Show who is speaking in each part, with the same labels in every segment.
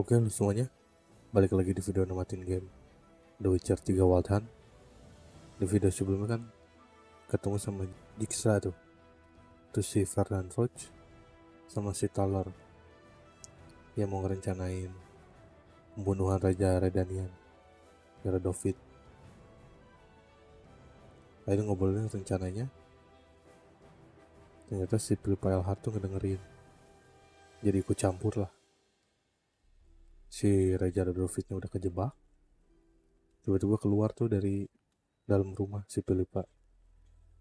Speaker 1: Oke semuanya, balik lagi di video namatin game The Witcher 3 Wild Hunt. Di video sebelumnya kan ketemu sama Jigsaw tuh, terus si Ferdinand Foch sama si Talar yang mau ngerencanain pembunuhan Raja Redanian, David. Akhirnya ngobrolin rencananya, ternyata si Philip Eilhart tuh ngedengerin, jadi ikut campur lah. Si Raja Davidnya udah kejebak, tiba-tiba keluar tuh dari dalam rumah si Philippa,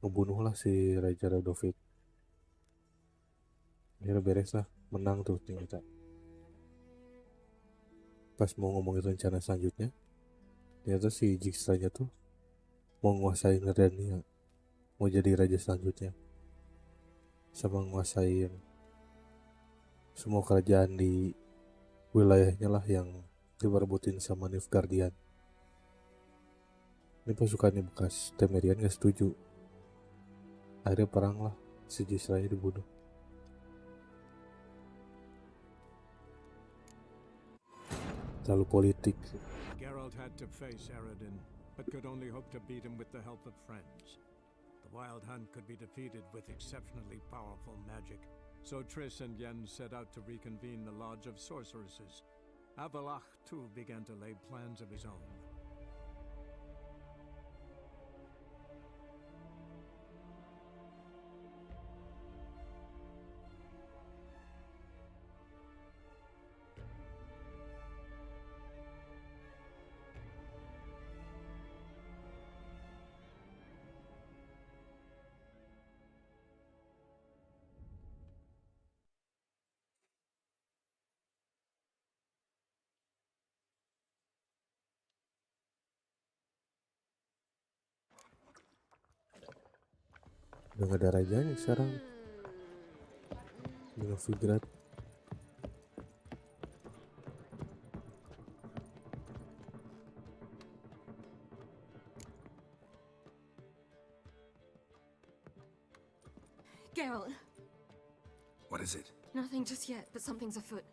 Speaker 1: ngebunuh lah si Raja David. Akhirnya beres lah, menang tuh ternyata. Pas mau ngomongin rencana selanjutnya, ternyata si Jigsaw-nya tuh mau nguasain Redania, mau jadi raja selanjutnya, sama nguasain semua kerajaan di wilayahnya lah yang diperbutin sama Nilfgaardian. Ini pasukannya bekas Temerian gak setuju, akhirnya perang lah, si Jigsaw-nya dibunuh. Terlalu politik.
Speaker 2: Geralt had to face Eredin, but could only hope to beat him with the help of friends. The Wild Hunt could be defeated with exceptionally powerful magic, so Triss and Yen set out to reconvene the Lodge of Sorceresses. Avalach too began to lay plans of his own.
Speaker 1: Udah gak ada rajanya sekarang di Novigrad.
Speaker 3: Geralt.
Speaker 4: What is it?
Speaker 3: Nothing just yet, but something's afoot.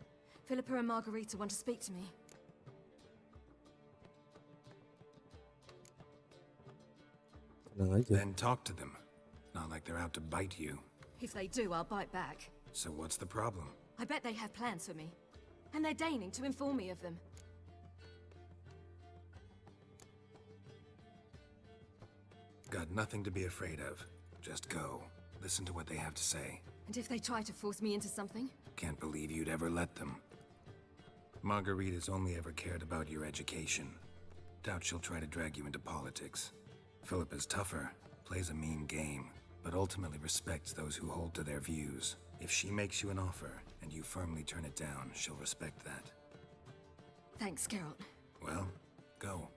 Speaker 3: Philippa and Margarita want to speak to me.
Speaker 1: Tenang aja.
Speaker 4: Then talk to them. Not like they're out to bite you.
Speaker 3: If they do, I'll bite back.
Speaker 4: So what's the problem?
Speaker 3: I bet they have plans for me. And they're deigning to inform me of them.
Speaker 4: Got nothing to be afraid of. Just go. Listen to what they have to say.
Speaker 3: And if they try to force me into something?
Speaker 4: Can't believe you'd ever let them. Margarita's only ever cared about your education. Doubt she'll try to drag you into politics. Philippa's tougher, plays a mean game, but ultimately respects those who hold to their views. If she makes you an offer, and you firmly turn it down, she'll respect that.
Speaker 3: Thanks, Geralt.
Speaker 4: Well, go.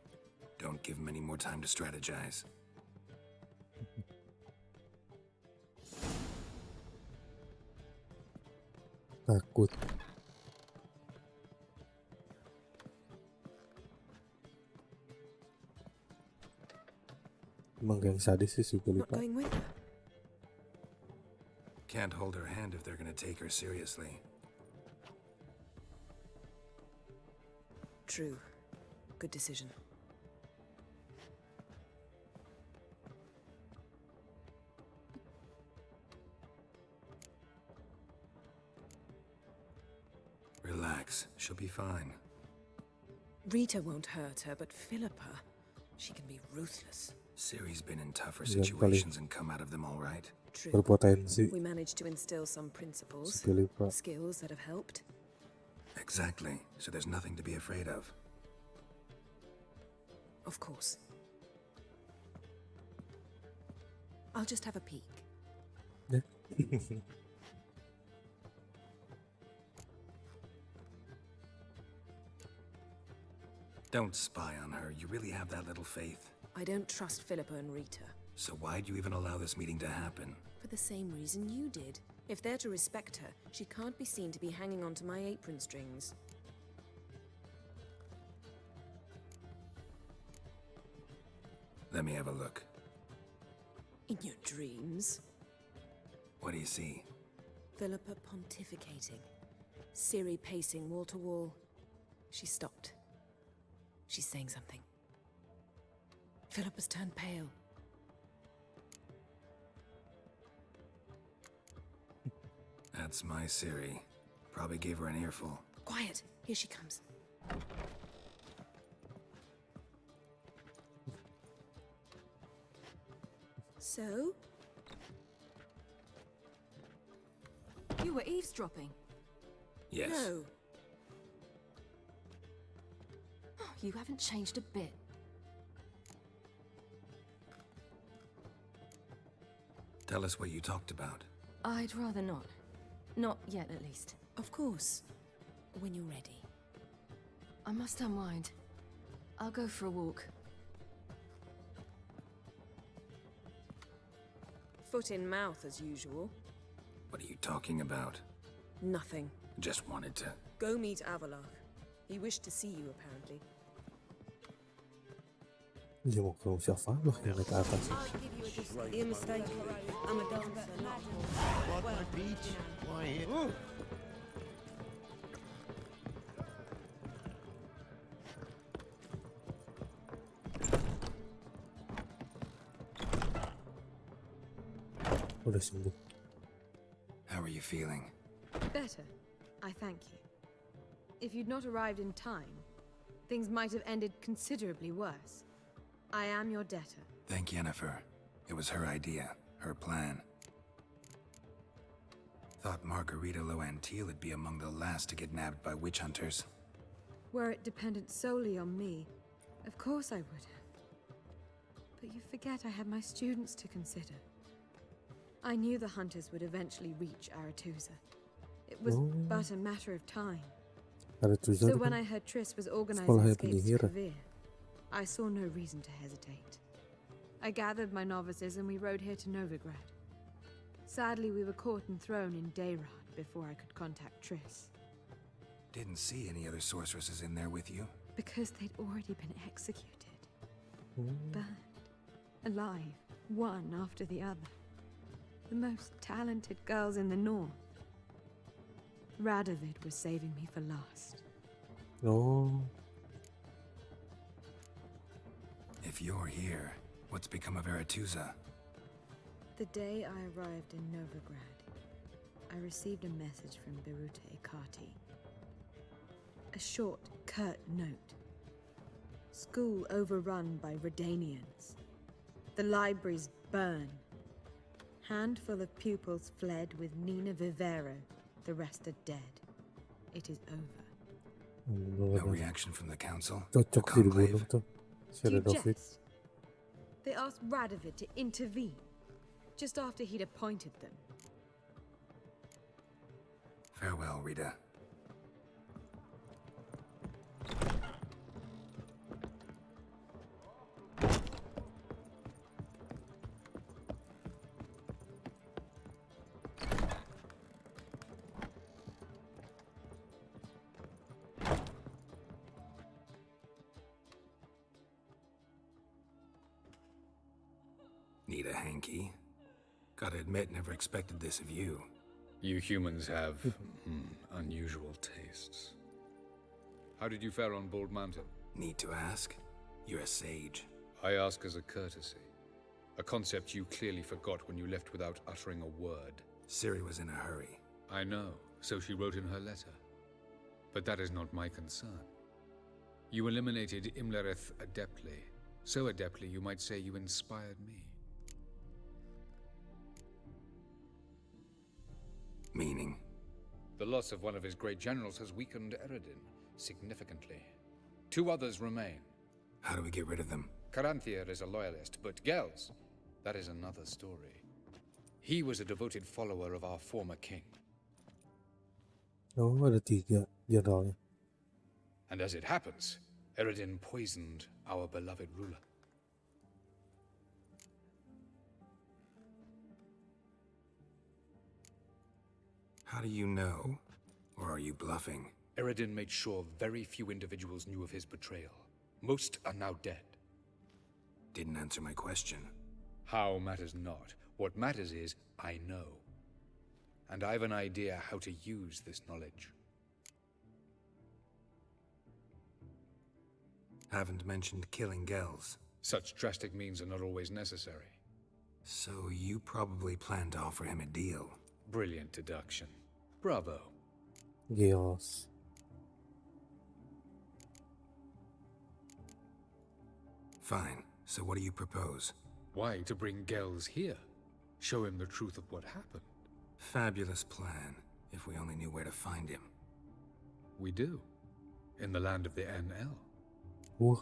Speaker 4: Don't give him any more time to strategize.
Speaker 1: Takut. Emang geng sadis sih si
Speaker 5: Not
Speaker 1: Philippa.
Speaker 5: going with her.
Speaker 4: Can't hold her hand if they're gonna take her seriously.
Speaker 5: True. Good decision.
Speaker 4: Relax, she'll be fine.
Speaker 5: Rita won't hurt her, but Philippa, she can be ruthless.
Speaker 4: Ciri's been in tougher
Speaker 1: Yeah,
Speaker 4: situations and come out of them all right.
Speaker 5: True.
Speaker 1: Berpotensi
Speaker 5: We managed to instill some
Speaker 1: si
Speaker 5: principles,
Speaker 1: Philippa.
Speaker 5: skills that have helped.
Speaker 4: Exactly, so there's nothing to be afraid of.
Speaker 5: Of course. I'll just have a peek.
Speaker 4: Don't spy on her, you really have that little faith.
Speaker 5: I don't trust Philippa and Rita.
Speaker 4: So why'd you even allow this meeting to happen?
Speaker 5: For the same reason you did. If they're to respect her, she can't be seen to be hanging onto my apron strings.
Speaker 4: Let me have a look.
Speaker 5: In your dreams.
Speaker 4: What do you see?
Speaker 5: Philippa pontificating. Ciri pacing wall to wall. She stopped. She's saying something. Philip has turned pale.
Speaker 4: That's my Siri. Probably gave her an earful.
Speaker 5: Quiet! Here she comes. So?
Speaker 3: You were eavesdropping.
Speaker 4: Yes.
Speaker 5: No.
Speaker 3: Oh, you haven't changed a bit.
Speaker 4: Tell us what you talked about.
Speaker 3: I'd rather not. Not yet, at least.
Speaker 5: Of course. When you're ready.
Speaker 3: I must unwind. I'll go for a walk.
Speaker 5: Foot in mouth, as usual.
Speaker 4: What are you talking about?
Speaker 5: Nothing.
Speaker 4: Just wanted to...
Speaker 5: Go meet Avalach. He wished to see you, apparently.
Speaker 1: Dia mau ketemu siapa? Loh, yang naik ke atas.
Speaker 5: You're mistaken. I'm a dancer, not
Speaker 6: What my peach? Why here?
Speaker 1: Udah sembuh.
Speaker 4: How are you feeling?
Speaker 7: Better, I thank you. If you'd not arrived in time, things might have ended considerably worse. I am your debtor.
Speaker 4: Thank Yennefer. It was her idea, her plan. Thought Margarita Loantil would be among the last to get nabbed by witch hunters.
Speaker 7: Were it dependent solely on me, of course I would have. But you forget I had my students to consider. I knew the hunters would eventually reach Aretusa. It was but a matter of time.
Speaker 1: Aretusa
Speaker 7: So when I heard Triss was organizing escapes to Kavir, I saw no reason to hesitate. I gathered my novices and we rode here to Novigrad. Sadly, we were caught and thrown in Dayrad before I could contact Triss.
Speaker 4: Didn't see any other sorceresses in there with you.
Speaker 7: Because they'd already been executed. Burned. Alive. One after the other. The most talented girls in the north. Radovid was saving me for last.
Speaker 1: Oh,
Speaker 4: If you're here, what's become of Aretusa?
Speaker 7: The day I arrived in Novigrad, I received a message from Birute Ekati. A short, curt note. School overrun by Redanians. The libraries burn. Handful of pupils fled with Nina Vivero. The rest are dead. It is over.
Speaker 4: No reaction from the council?
Speaker 1: cocok
Speaker 4: The
Speaker 1: sih dibunuh
Speaker 4: conclave?
Speaker 1: tuh. Si
Speaker 7: Do you
Speaker 1: Radovid.
Speaker 7: jest? They asked Radovid to intervene, just after he'd appointed them.
Speaker 4: Farewell, Rita. Need a hanky? Gotta admit, never expected this of you.
Speaker 8: You humans have unusual tastes. How did you fare on Bald Mountain?
Speaker 4: Need to ask? You're a sage.
Speaker 8: I ask as a courtesy. A concept you clearly forgot when you left without uttering a word.
Speaker 4: Ciri was in a hurry.
Speaker 8: I know, so she wrote in her letter. But that is not my concern. You eliminated Imlerith adeptly. So adeptly you might say you inspired me.
Speaker 4: Meaning?
Speaker 8: The loss of one of his great generals has weakened Eredin significantly. 2 others remain.
Speaker 4: How do we get rid of them?
Speaker 8: Caranthier is a loyalist, but Gels, that is another story. He was a devoted follower of our former king.
Speaker 1: Oh, ada 3 jenderalnya.
Speaker 8: And as it happens, Eredin poisoned our beloved ruler.
Speaker 4: How do you know? Or are you bluffing?
Speaker 8: Eredin made sure very few individuals knew of his betrayal. Most are now dead.
Speaker 4: Didn't answer my question.
Speaker 8: How matters not. What matters is, I know. And I've an idea how to use this knowledge.
Speaker 4: Haven't mentioned killing Gels.
Speaker 8: Such drastic means are not always necessary.
Speaker 4: So you probably plan to offer him a deal.
Speaker 8: Brilliant deduction. Bravo.
Speaker 1: Gels.
Speaker 4: Fine. So what do you propose?
Speaker 8: Why, to bring Gels here? Show him the truth of what happened.
Speaker 4: Fabulous plan, if we only knew where to find him.
Speaker 8: We do. In the land of the NL.
Speaker 1: Wah,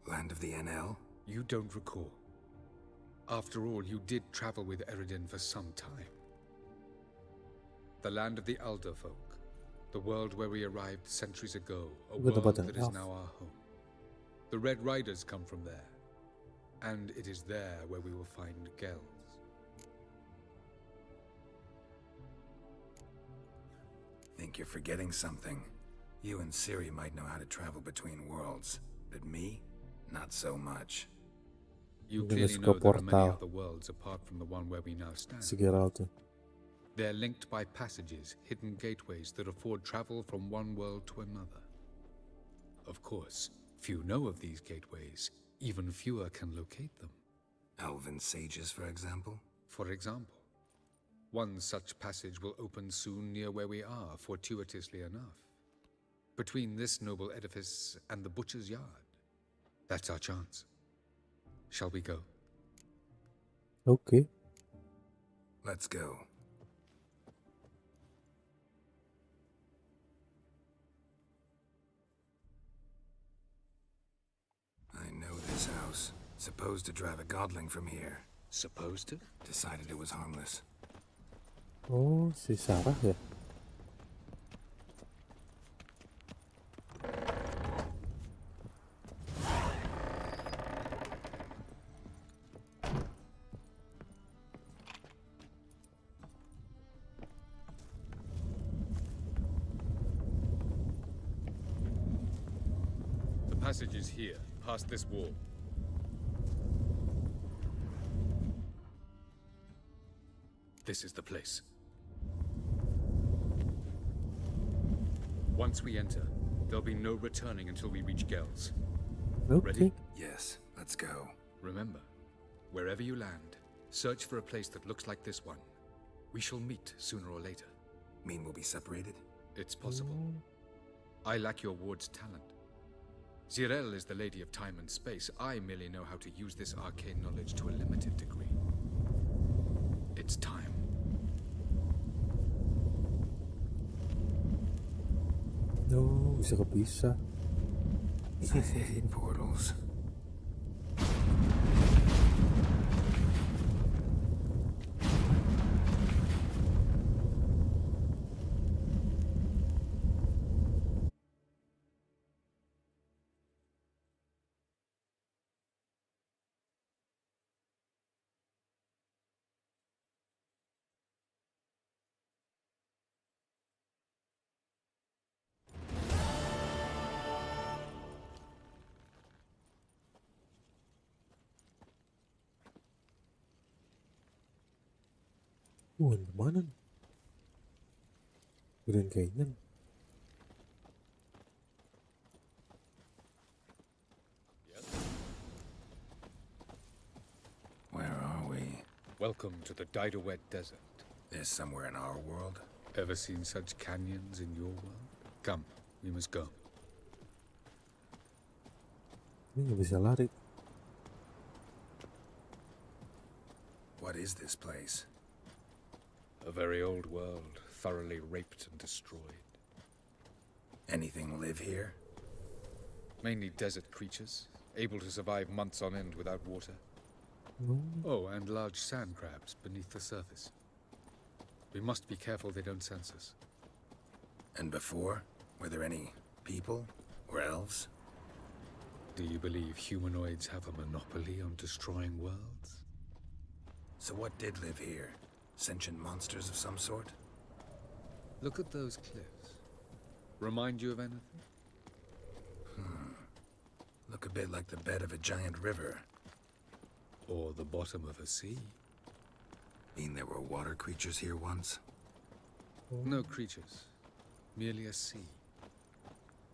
Speaker 4: Land of the NL?
Speaker 8: You don't recall. After all, you did travel with Eredin for some time. The land of the Alder folk. The world where we arrived centuries ago. A
Speaker 1: With the
Speaker 8: world
Speaker 1: button
Speaker 8: that is
Speaker 1: off.
Speaker 8: now our home. The Red Riders come from there. And it is there where we will find Gels.
Speaker 4: Think you're forgetting something. You and Ciri might know how to travel between worlds, but me? Not so much.
Speaker 8: You
Speaker 1: Hindi
Speaker 8: clearly
Speaker 1: suka
Speaker 8: know there are many
Speaker 1: portal.
Speaker 8: other worlds apart from the one where we now stand.
Speaker 1: si Geralt.
Speaker 8: They're linked by passages, hidden gateways that afford travel from one world to another. Of course, few know of these gateways. Even fewer can locate them.
Speaker 4: Elven sages, for example?
Speaker 8: For example, one such passage will open soon near where we are, fortuitously enough. Between this noble edifice and the butcher's yard. That's our chance. Shall we go?
Speaker 1: Oke.
Speaker 4: Let's go. I know this house. Supposed to drive a godling from here.
Speaker 8: Supposed to?
Speaker 4: Decided it was harmless.
Speaker 1: Oh, si Sarah ya?
Speaker 8: The passage is here, past this wall. This is the place. Once we enter, there'll be no returning until we reach Gels.
Speaker 1: Oke.
Speaker 8: Ready?
Speaker 4: Yes, let's go.
Speaker 8: Remember, wherever you land, search for a place that looks like this one. We shall meet sooner or later.
Speaker 4: Mean we'll be separated?
Speaker 8: It's possible. I lack your ward's talent. Zirel is the lady of time and space. I merely know how to use this arcane knowledge to a limited degree. It's time.
Speaker 1: No, bisa kepisah.
Speaker 4: I hate portals.
Speaker 1: Mana nih? Grand Canyon.
Speaker 4: Where are we?
Speaker 8: Welcome to the Diderwet Desert.
Speaker 4: This somewhere in our world?
Speaker 8: Ever seen such canyons in your world? Come, we must go.
Speaker 1: Ini nggak bisa lari.
Speaker 4: What is this place?
Speaker 8: A very old world, thoroughly raped and destroyed.
Speaker 4: Anything live here?
Speaker 8: Mainly desert creatures, able to survive months on end without water.
Speaker 1: No.
Speaker 8: Oh, and large sand crabs beneath the surface. We must be careful they don't sense us.
Speaker 4: And before? Were there any people? Or elves?
Speaker 8: Do you believe humanoids have a monopoly on destroying worlds?
Speaker 4: So what did live here? Sentient monsters of some sort?
Speaker 8: Look at those cliffs. Remind you of anything?
Speaker 4: Look a bit like the bed of a giant river.
Speaker 8: Or the bottom of a sea?
Speaker 4: Mean there were water creatures here once?
Speaker 8: No creatures. merely a sea.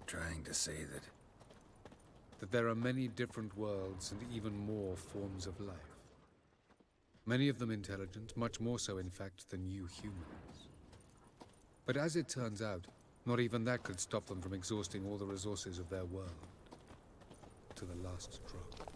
Speaker 4: Trying to say
Speaker 8: That there are many different worlds and even more forms of life. Many of them intelligent, much more so in fact than you humans. But as it turns out, not even that could stop them from exhausting all the resources of their world. To the last drop.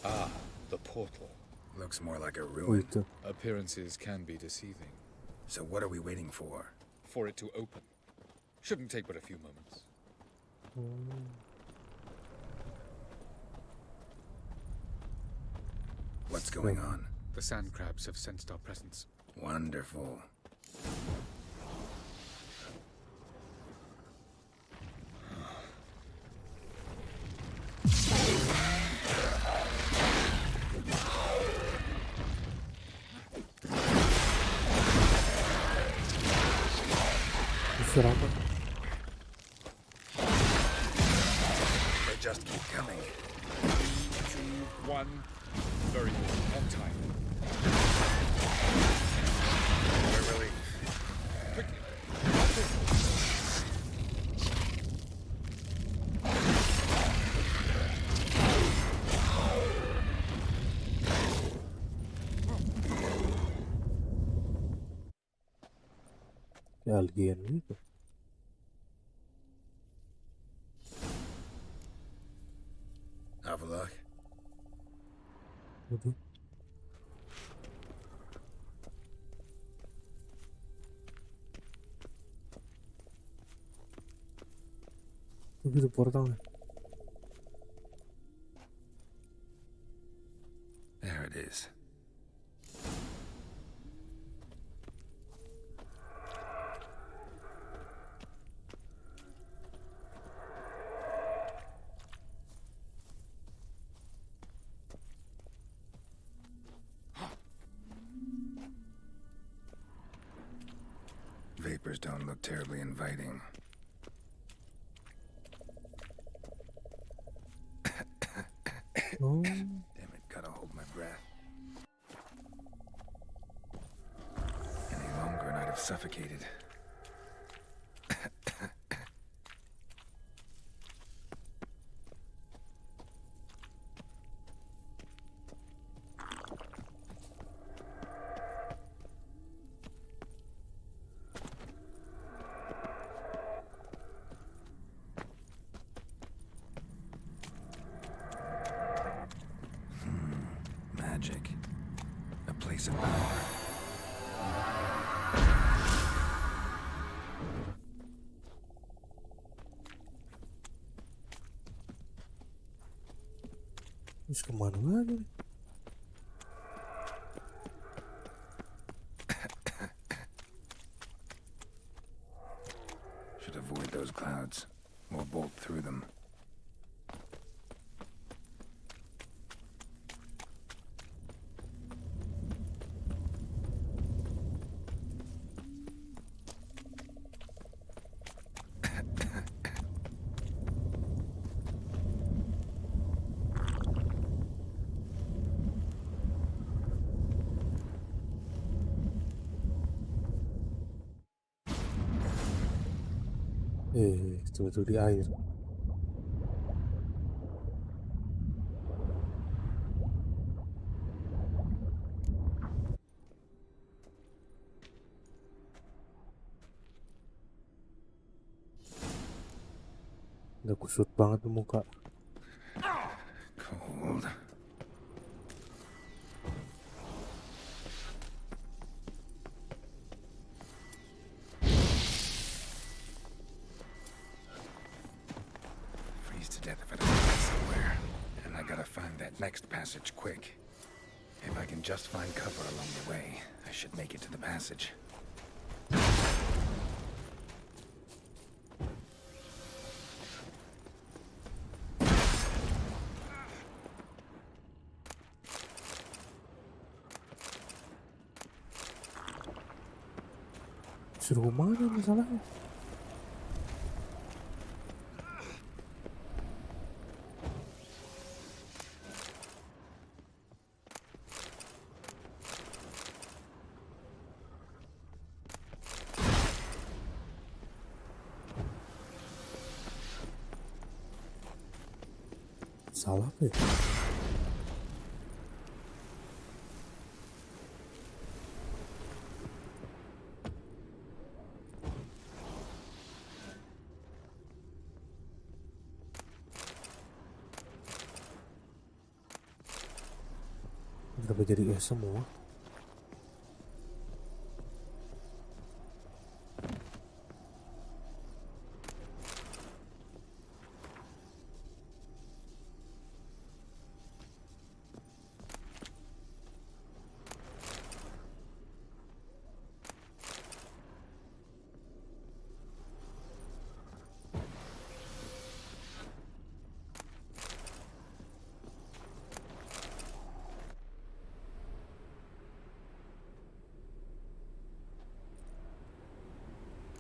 Speaker 9: Ah, the portal.
Speaker 4: looks more like a
Speaker 1: Oh
Speaker 4: ruin.
Speaker 1: itu.
Speaker 8: Appearances can be deceiving.
Speaker 4: So what are we waiting for?
Speaker 8: For it to open. Shouldn't take but a few moments.
Speaker 4: What's going on?
Speaker 8: The sand crabs have sensed our presence.
Speaker 4: Wonderful.
Speaker 1: Será apa?
Speaker 4: They just keep coming.
Speaker 8: 2, 1. Very good. On time.
Speaker 4: We're really...
Speaker 8: Quickly.
Speaker 1: Ya alien itu.
Speaker 4: Have a look.
Speaker 1: Waduh. Itu portalnya.
Speaker 4: There it is. Vapors don't look terribly inviting.
Speaker 1: Oh,
Speaker 4: Damn it, gotta hold my breath. Any longer and I'd have suffocated. Magic. A place of power.
Speaker 1: terus kemana lagi?
Speaker 4: Should avoid those clouds, or bolt through them.
Speaker 1: Itu di air. Udah kusut banget tuh muka.
Speaker 4: Cold. Freeze to death if I don't get somewhere. And I gotta find that next passage quick. If I can just find cover along the way, I should make it to the passage.
Speaker 1: Suruh mana masalahnya? Salah apa ya? Kenapa jadi es semua?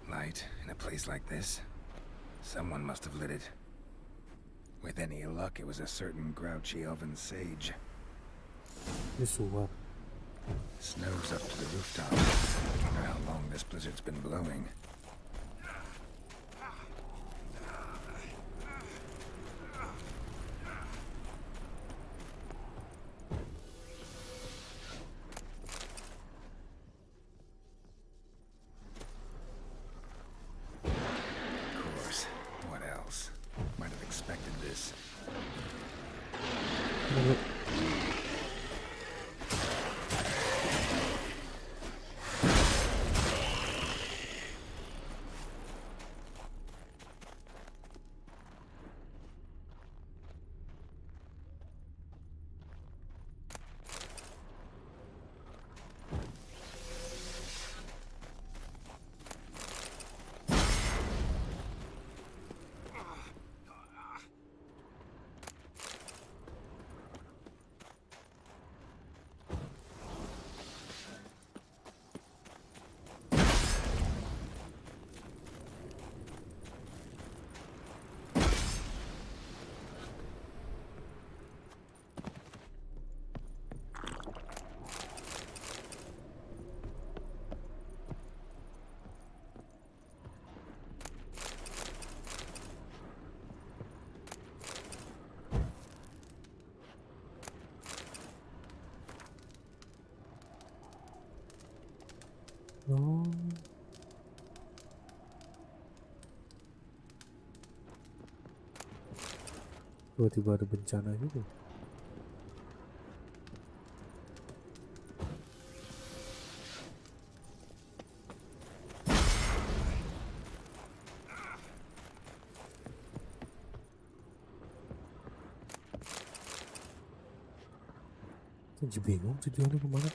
Speaker 4: Light in a place like this? Someone must have lit it. With any luck, it was a certain grouchy elven sage.
Speaker 1: Ini suap.
Speaker 4: Snow's up to the rooftop. I wonder how long this blizzard's been blowing. Of course. What else? Might have expected this.
Speaker 1: Oh. Tiba-tiba ada bencana gitu. Jadi bingung tujuannya kemana.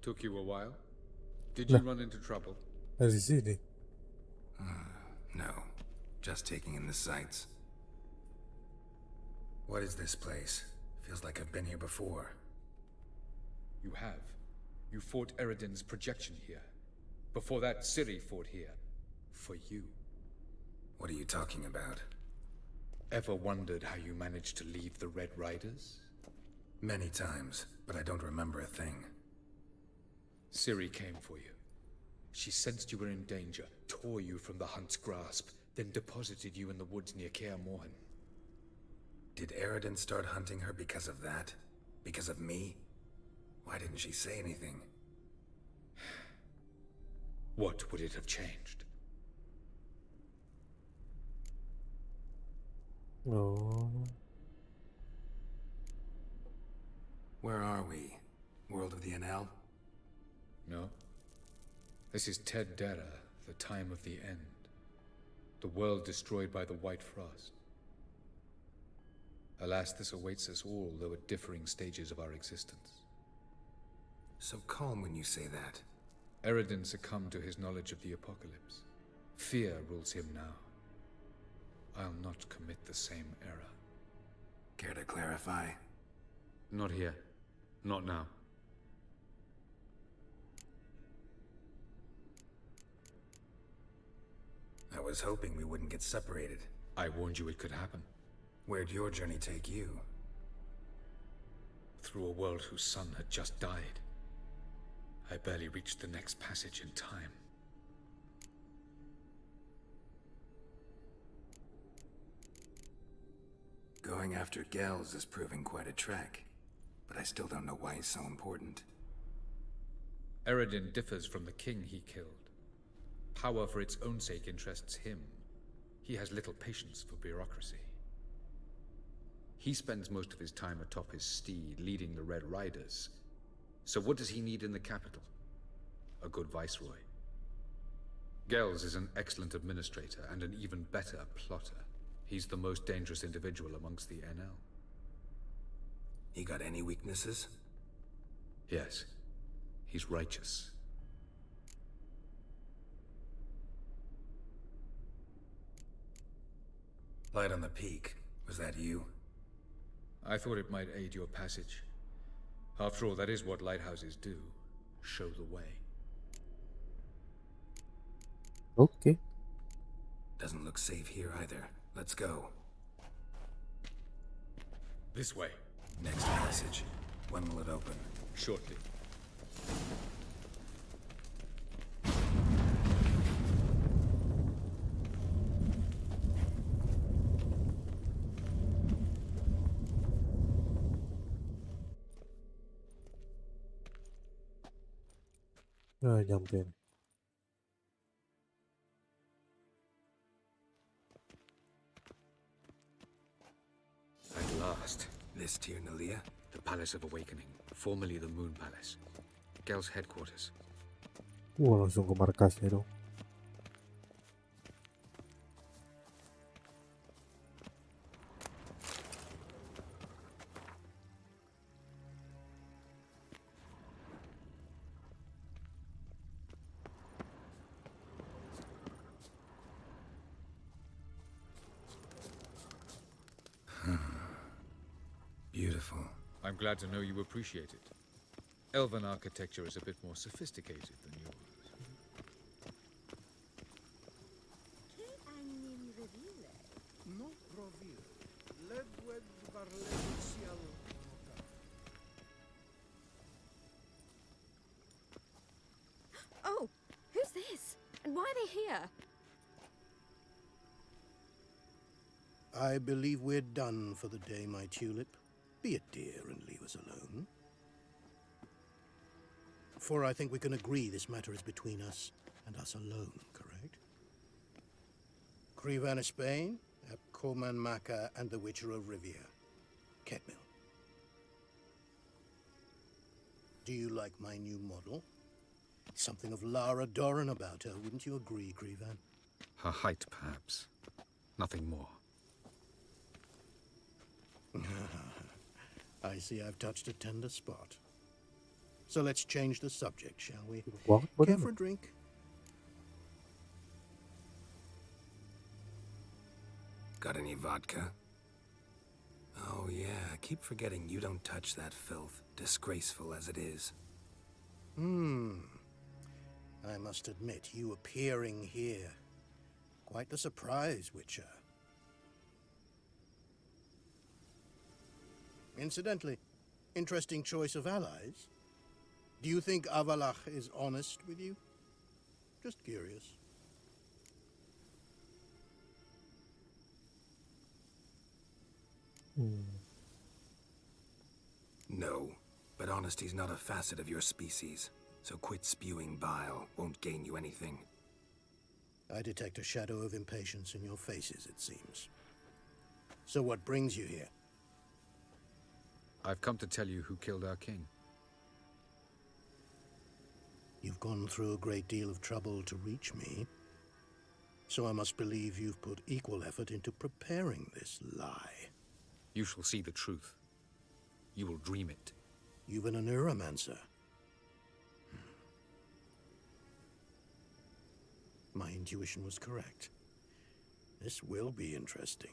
Speaker 8: Took you a while? Did you run into trouble?
Speaker 1: Dari sini.
Speaker 4: No, just taking in the sights. What is this place? Feels like I've been here before.
Speaker 8: You have. You fought Eredin's projection here. Before that, Ciri fought here. For you.
Speaker 4: What are you talking about?
Speaker 8: Ever wondered how you managed to leave the Red Riders?
Speaker 4: Many times, but I don't remember a thing.
Speaker 8: Ciri came for you. She sensed you were in danger, tore you from the Hunt's grasp, then deposited you in the woods near Kaer Morhen.
Speaker 4: Did Eredin start hunting her because of that? Because of me? Why didn't she say anything?
Speaker 8: What would it have changed?
Speaker 1: Oh.
Speaker 4: Where are we? World of the NL?
Speaker 8: No. This is Ted Dera, the time of the end. The world destroyed by the White Frost. Alas, this awaits us all, though at differing stages of our existence.
Speaker 4: So calm when you say that.
Speaker 8: Eredin succumbed to his knowledge of the apocalypse. Fear rules him now. I'll not commit the same error.
Speaker 4: Care to clarify?
Speaker 8: Not here. Not now.
Speaker 4: I was hoping we wouldn't get separated.
Speaker 8: I warned you it could happen.
Speaker 4: Where'd your journey take you?
Speaker 8: Through a world whose sun had just died. I barely reached the next passage in time.
Speaker 4: Going after Gels is proving quite a trek, but I still don't know why he's so important.
Speaker 8: Eredin differs from the king he killed. Power for its own sake interests him. He has little patience for bureaucracy. He spends most of his time atop his steed, leading the Red Riders. So what does he need in the capital? A good viceroy. Gels is an excellent administrator and an even better plotter. He's the most dangerous individual amongst the NL.
Speaker 4: He got any weaknesses?
Speaker 8: Yes. He's righteous.
Speaker 4: Light on the peak. Was that you?
Speaker 8: I thought it might aid your passage. After all, that is what lighthouses do. Show the way.
Speaker 1: Okay.
Speaker 4: Doesn't look safe here either. Let's go.
Speaker 8: This way.
Speaker 4: Next passage. When will it open?
Speaker 8: Shortly.
Speaker 1: Nah, nyampe nih.
Speaker 8: At last.
Speaker 4: This Tyr Nalia?
Speaker 8: The Palace of Awakening, formerly the Moon Palace. Gel's headquarters.
Speaker 1: Langsung ke markasnya dong.
Speaker 4: Beautiful.
Speaker 8: I'm glad to know you appreciate it. Elven architecture is a bit more sophisticated than yours.
Speaker 3: Oh, who's this? And why are they here?
Speaker 6: I believe we're done for the day, my tulip. Be a dear and leave us alone. For I think we can agree this matter is between us and us alone, correct? Krivan of Spain, Koman Maka, and the Witcher of Rivia. Ketmil. Do you like my new model? Something of Lara Doran about her, wouldn't you agree, Krivan?
Speaker 8: Her height, perhaps. Nothing more.
Speaker 6: I see I've touched a tender spot. So let's change the subject, shall we?
Speaker 1: Banget
Speaker 6: Care
Speaker 1: badannya.
Speaker 6: for a drink?
Speaker 4: Got any vodka? Oh yeah, I keep forgetting you don't touch that filth, disgraceful as it is.
Speaker 6: I must admit, you appearing here, quite the surprise, Witcher. Incidentally, interesting choice of allies. Do you think Avalach is honest with you? Just curious.
Speaker 4: No, but honesty's not a facet of your species. So quit spewing bile, won't gain you anything.
Speaker 6: I detect a shadow of impatience in your faces, it seems. So what brings you here?
Speaker 8: I've come to tell you who killed our king.
Speaker 6: You've gone through a great deal of trouble to reach me. So I must believe you've put equal effort into preparing this lie.
Speaker 8: You shall see the truth. You will dream it.
Speaker 6: You've been a neuromancer. My intuition was correct. This will be interesting.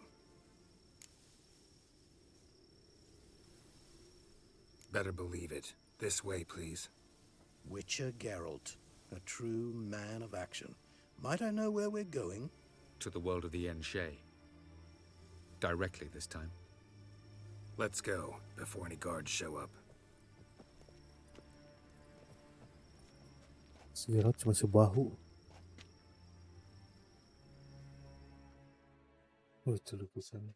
Speaker 4: Better believe it. This way, please.
Speaker 6: Witcher Geralt, a true man of action. Might I know where we're going?
Speaker 8: To the world of the Enshe. Directly this time.
Speaker 4: Let's go, before any guards show up.
Speaker 1: Si Geralt cuma sebahu. Oh, itu lukisannya.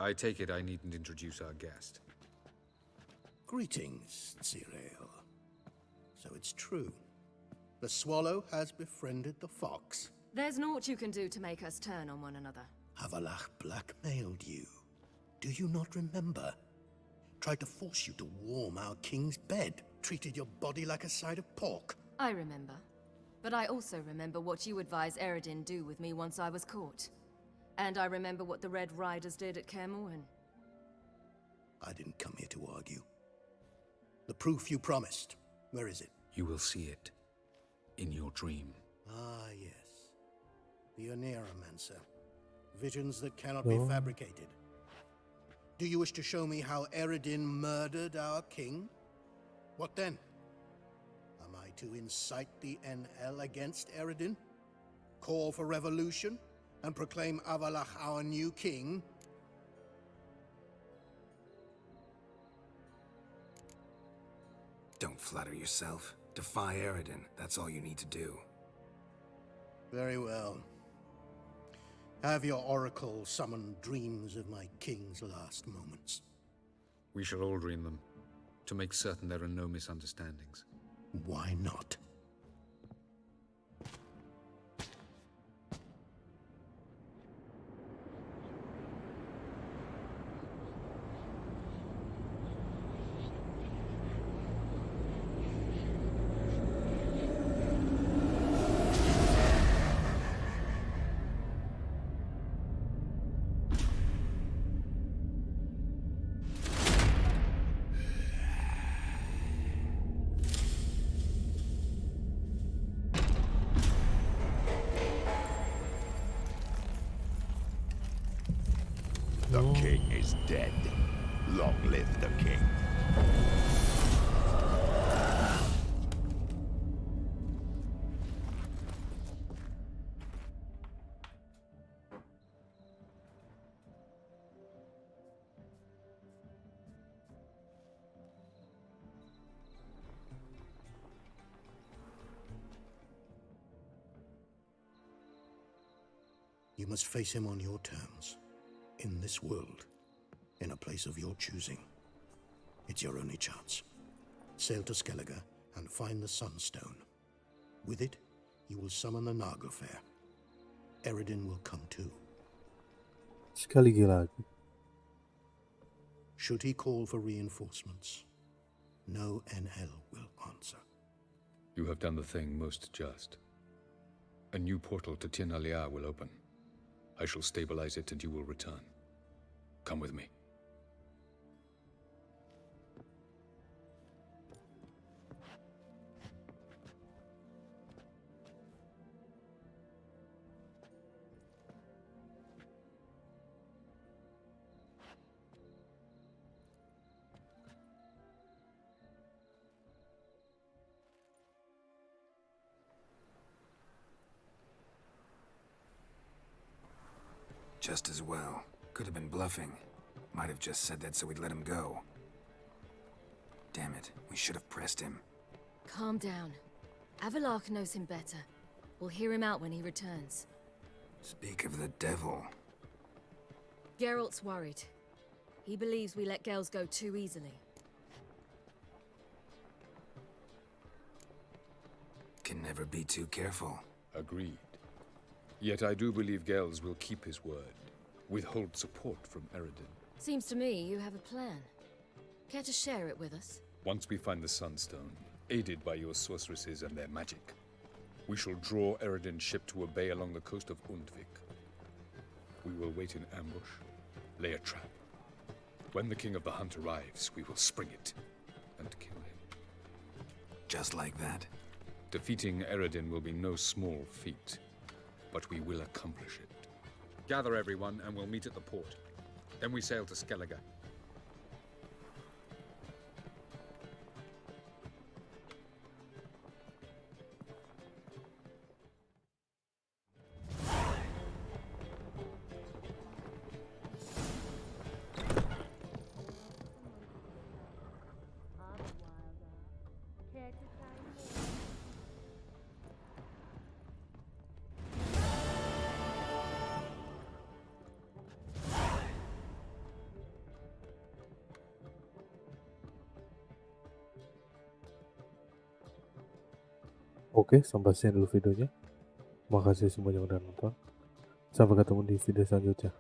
Speaker 8: I take it I needn't introduce our guest.
Speaker 6: Greetings, Cyril. So it's true. The swallow has befriended the fox.
Speaker 3: There's naught you can do to make us turn on one another.
Speaker 6: Avalach blackmailed you. Do you not remember? Tried to force you to warm our king's bed. Treated your body like a side of pork.
Speaker 3: I remember. But I also remember what you advised Eredin do with me once I was caught. And I remember what the Red Riders did at Kaer Morhen.
Speaker 6: I didn't come here to argue. The proof you promised, where is it?
Speaker 8: You will see it. In your dream.
Speaker 6: Ah, yes. The Oneiromancer. Visions that cannot be fabricated. Do you wish to show me how Eredin murdered our king? What then? Am I to incite the NL against Eredin? Call for revolution? And proclaim Avalach our new king?
Speaker 4: Don't flatter yourself. Defy Eredin, that's all you need to do.
Speaker 6: Very well. Have your oracle summon dreams of my king's last moments.
Speaker 8: We shall all dream them, to make certain there are no misunderstandings.
Speaker 6: Why not?
Speaker 10: The king is dead. Long live the king.
Speaker 6: You must face him on your terms. In this world. In a place of your choosing. It's your only chance. Sail to Skellige and find the Sunstone. With it, you will summon the Naga Fair. Eredin will come too.
Speaker 1: Sekali lagi.
Speaker 6: Should he call for reinforcements, no NL will answer.
Speaker 8: You have done the thing most just. A new portal to Tin Alia will open. I shall stabilize it and you will return. Come with me.
Speaker 4: Just as well. Could have been bluffing. Might have just said that so we'd let him go. Damn it, we should have pressed him.
Speaker 3: Calm down. Avalark knows him better. We'll hear him out when he returns.
Speaker 4: Speak of the devil.
Speaker 3: Geralt's worried. He believes we let girls go too easily.
Speaker 4: Can never be too careful.
Speaker 8: Agreed. Yet I do believe Gels will keep his word. Withhold support from Eredin.
Speaker 3: Seems to me you have a plan. Care to share it with us?
Speaker 8: Once we find the Sunstone, aided by your sorceresses and their magic, we shall draw Eredin's ship to a bay along the coast of Undvik. We will wait in ambush, lay a trap. When the King of the Hunt arrives, we will spring it and kill him.
Speaker 4: Just like that?
Speaker 8: Defeating Eredin will be no small feat, but we will accomplish it. Gather everyone and we'll meet at the port. Then we sail to Skellige.
Speaker 1: Oke, sampai sini dulu videonya. Makasih semuanya udah nonton. Sampai ketemu di video selanjutnya.